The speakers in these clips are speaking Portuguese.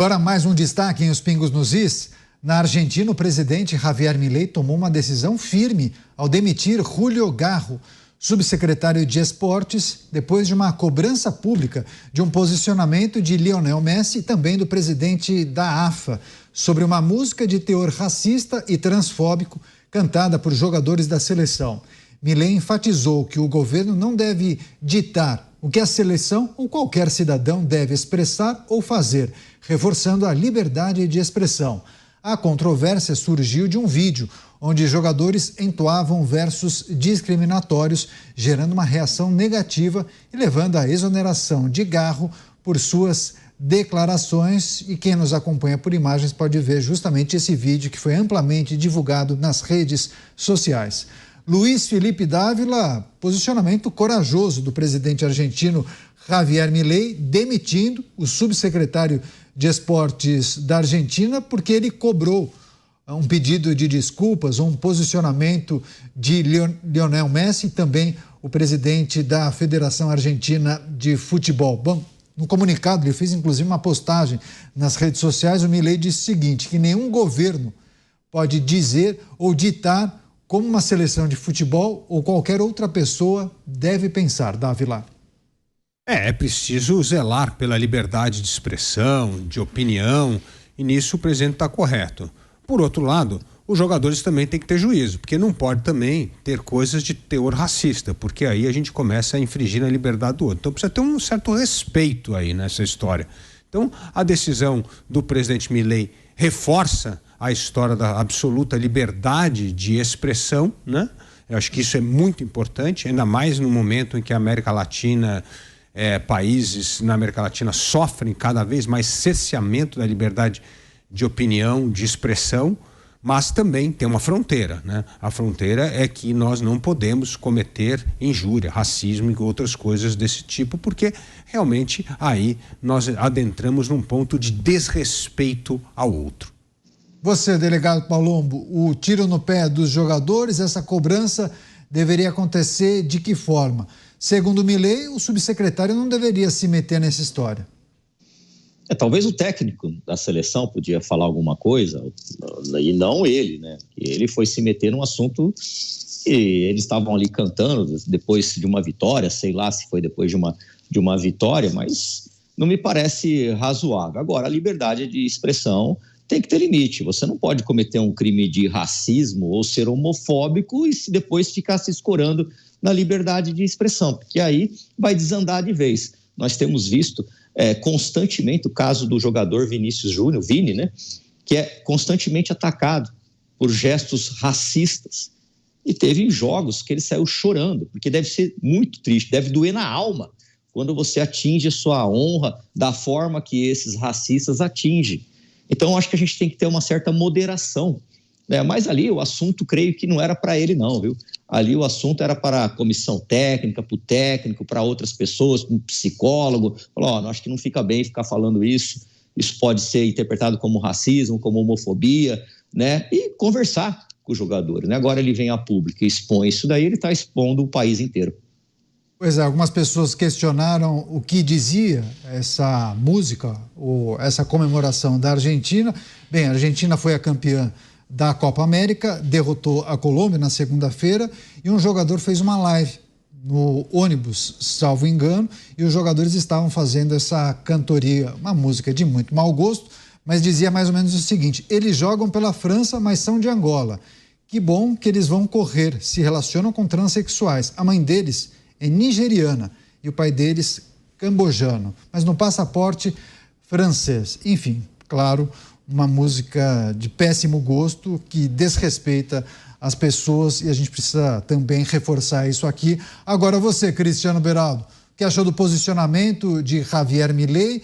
Agora mais um destaque em Os Pingos nos Is. Na Argentina, o presidente Javier Milei tomou uma decisão firme ao demitir Julio Garro, subsecretário de Esportes, depois de uma cobrança pública de um posicionamento de Lionel Messi e também do presidente da AFA sobre uma música de teor racista e transfóbico cantada por jogadores da seleção. Milei enfatizou que o governo não deve ditar o que a seleção ou qualquer cidadão deve expressar ou fazer, reforçando a liberdade de expressão. A controvérsia surgiu de um vídeo onde jogadores entoavam versos discriminatórios, gerando uma reação negativa e levando à exoneração de Garro por suas declarações. E quem nos acompanha por imagens pode ver justamente esse vídeo que foi amplamente divulgado nas redes sociais. Luiz Felipe Dávila, posicionamento corajoso do presidente argentino Javier Milei, demitindo o subsecretário de Esportes da Argentina, porque ele cobrou um pedido de desculpas, um posicionamento de Lionel Messi e também o presidente da Federação Argentina de Futebol. Bom, no comunicado, ele fez inclusive uma postagem nas redes sociais. O Milei disse o seguinte, que nenhum governo pode dizer ou ditar como uma seleção de futebol ou qualquer outra pessoa deve pensar. Dávila. É preciso zelar pela liberdade de expressão, de opinião, e nisso o presidente está correto. Por outro lado, os jogadores também têm que ter juízo, porque não pode também ter coisas de teor racista, porque aí a gente começa a infringir a liberdade do outro. Então precisa ter um certo respeito aí nessa história. Então a decisão do presidente Milei reforça a história da absoluta liberdade de expressão, né? Eu acho que isso é muito importante, ainda mais no momento em que a América Latina, países na América Latina sofrem cada vez mais cerceamento da liberdade de opinião, de expressão, mas também tem uma fronteira, né? A fronteira é que nós não podemos cometer injúria, racismo e outras coisas desse tipo, porque realmente aí nós adentramos num ponto de desrespeito ao outro. Você, delegado Palombo, o tiro no pé dos jogadores, essa cobrança deveria acontecer de que forma? Segundo Milei, o subsecretário não deveria se meter nessa história. Talvez o técnico da seleção podia falar alguma coisa, e não ele, né? Ele foi se meter num assunto que eles estavam ali cantando depois de uma vitória, sei lá se foi depois de uma vitória, mas não me parece razoável. Agora, a liberdade de expressão tem que ter limite. Você não pode cometer um crime de racismo ou ser homofóbico e depois ficar se escorando na liberdade de expressão, porque aí vai desandar de vez. Nós temos visto constantemente o caso do jogador Vinícius Júnior, Vini, né, que é constantemente atacado por gestos racistas. E teve jogos que ele saiu chorando, porque deve ser muito triste, deve doer na alma quando você atinge a sua honra da forma que esses racistas atingem. Então, acho que a gente tem que ter uma certa moderação, né? Mas ali o assunto, creio que não era para ele não, viu? Ali o assunto era para a comissão técnica, para o técnico, para outras pessoas, para um psicólogo. Falou, acho que não fica bem ficar falando isso pode ser interpretado como racismo, como homofobia, né? E conversar com os jogadores, né? Agora ele vem a público e expõe isso daí, ele está expondo o país inteiro. Pois é, algumas pessoas questionaram o que dizia essa música ou essa comemoração da Argentina. Bem, a Argentina foi a campeã da Copa América, derrotou a Colômbia na segunda-feira e um jogador fez uma live no ônibus, salvo engano, e os jogadores estavam fazendo essa cantoria, uma música de muito mau gosto, mas dizia mais ou menos o seguinte: eles jogam pela França, mas são de Angola. Que bom que eles vão correr, se relacionam com transexuais. A mãe deles é nigeriana e o pai deles cambojano, mas no passaporte francês. Enfim, claro, uma música de péssimo gosto que desrespeita as pessoas e a gente precisa também reforçar isso aqui. Agora você, Cristiano Beraldo, o que achou do posicionamento de Javier Milei,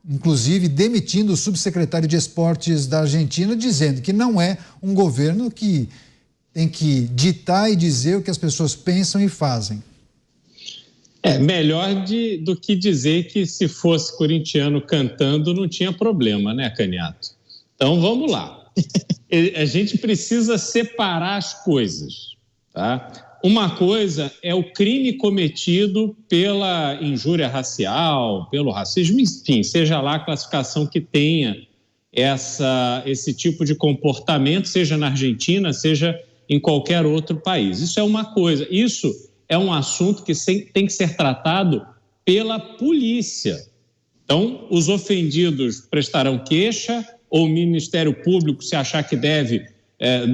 inclusive demitindo o subsecretário de Esportes da Argentina, dizendo que não é um governo que tem que ditar e dizer o que as pessoas pensam e fazem. Melhor do que dizer que se fosse corintiano cantando não tinha problema, né, Caniato? Então vamos lá. A gente precisa separar as coisas, tá? uma coisa é o crime cometido pela injúria racial, pelo racismo, enfim, seja lá a classificação que tenha esse tipo de comportamento, seja na Argentina, seja em qualquer outro país. Isso é uma coisa. Isso é um assunto que tem que ser tratado pela polícia. Então, os ofendidos prestarão queixa, ou o Ministério Público, se achar que deve,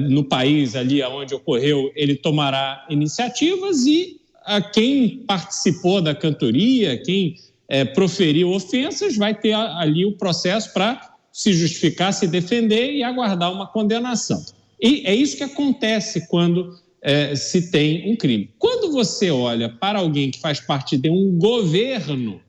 no país ali onde ocorreu, ele tomará iniciativas, e quem participou da cantoria, quem proferiu ofensas, vai ter ali o processo para se justificar, se defender e aguardar uma condenação. E é isso que acontece quando se tem um crime. Quando você olha para alguém que faz parte de um governo,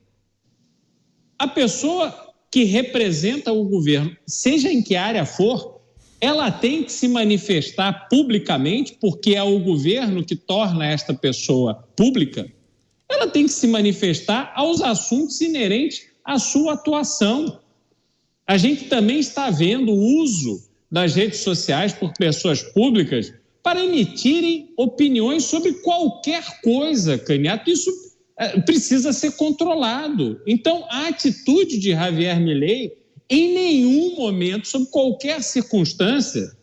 a pessoa que representa o governo, seja em que área for, ela tem que se manifestar publicamente, porque é o governo que torna esta pessoa pública. Ela tem que se manifestar aos assuntos inerentes à sua atuação. A gente também está vendo o uso das redes sociais por pessoas públicas para emitirem opiniões sobre qualquer coisa, Candiato. Isso precisa ser controlado. Então, a atitude de Javier Milei, em nenhum momento, sob qualquer circunstância,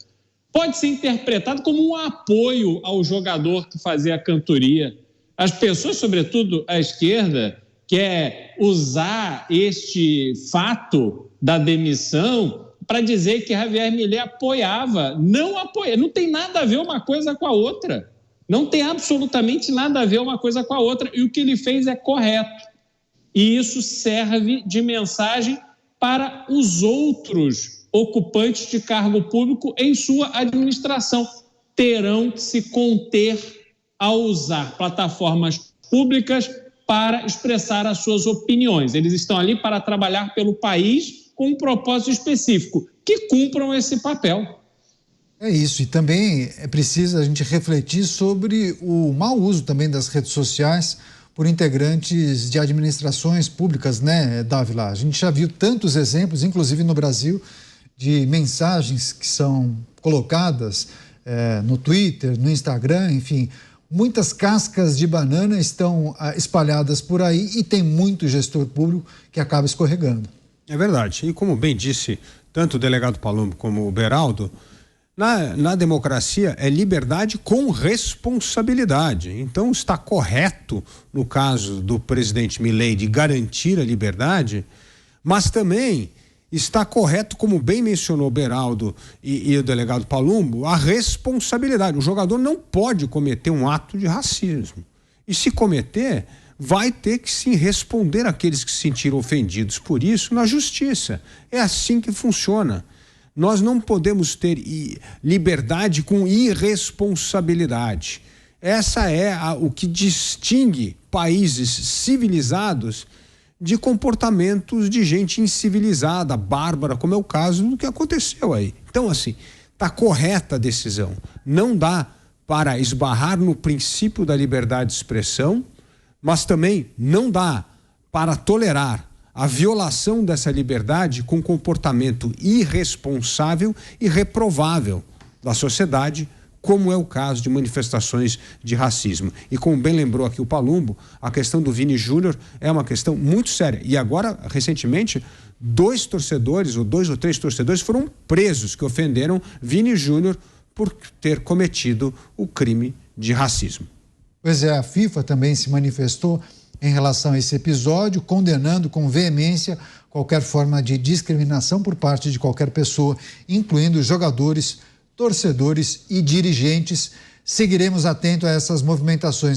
pode ser interpretada como um apoio ao jogador que fazia a cantoria. As pessoas, sobretudo a esquerda, quer usar este fato da demissão para dizer que Javier Milei apoiava. Não apoia, não tem nada a ver uma coisa com a outra. Não tem absolutamente nada a ver uma coisa com a outra. E o que ele fez é correto. E isso serve de mensagem para os outros ocupantes de cargo público em sua administração. Terão que se conter a usar plataformas públicas para expressar as suas opiniões. Eles estão ali para trabalhar pelo país com um propósito específico. Que cumpram esse papel. É isso, e também é preciso a gente refletir sobre o mau uso também das redes sociais por integrantes de administrações públicas, né, Dávila? A gente já viu tantos exemplos, inclusive no Brasil, de mensagens que são colocadas no Twitter, no Instagram, enfim. Muitas cascas de banana estão espalhadas por aí e tem muito gestor público que acaba escorregando. É verdade. E como bem disse tanto o delegado Palumbo como o Beraldo, na democracia é liberdade com responsabilidade. Então está correto, no caso do presidente Milei, de garantir a liberdade, mas também está correto, como bem mencionou o Beraldo e o delegado Palumbo, a responsabilidade. O jogador não pode cometer um ato de racismo. E se cometer, vai ter que sim responder àqueles que se sentiram ofendidos por isso na justiça. É assim que funciona. Nós não podemos ter liberdade com irresponsabilidade. Essa é o que distingue países civilizados de comportamentos de gente incivilizada, bárbara, como é o caso do que aconteceu aí. Então, assim, está correta a decisão. Não dá para esbarrar no princípio da liberdade de expressão, mas também não dá para tolerar a violação dessa liberdade com comportamento irresponsável e reprovável da sociedade, como é o caso de manifestações de racismo. E como bem lembrou aqui o Palumbo, a questão do Vini Júnior é uma questão muito séria. E agora, recentemente, 2 torcedores, ou 2 ou 3 torcedores, foram presos que ofenderam Vini Júnior por ter cometido o crime de racismo. Pois é, a FIFA também se manifestou em relação a esse episódio, condenando com veemência qualquer forma de discriminação por parte de qualquer pessoa, incluindo jogadores, torcedores e dirigentes. Seguiremos atentos a essas movimentações.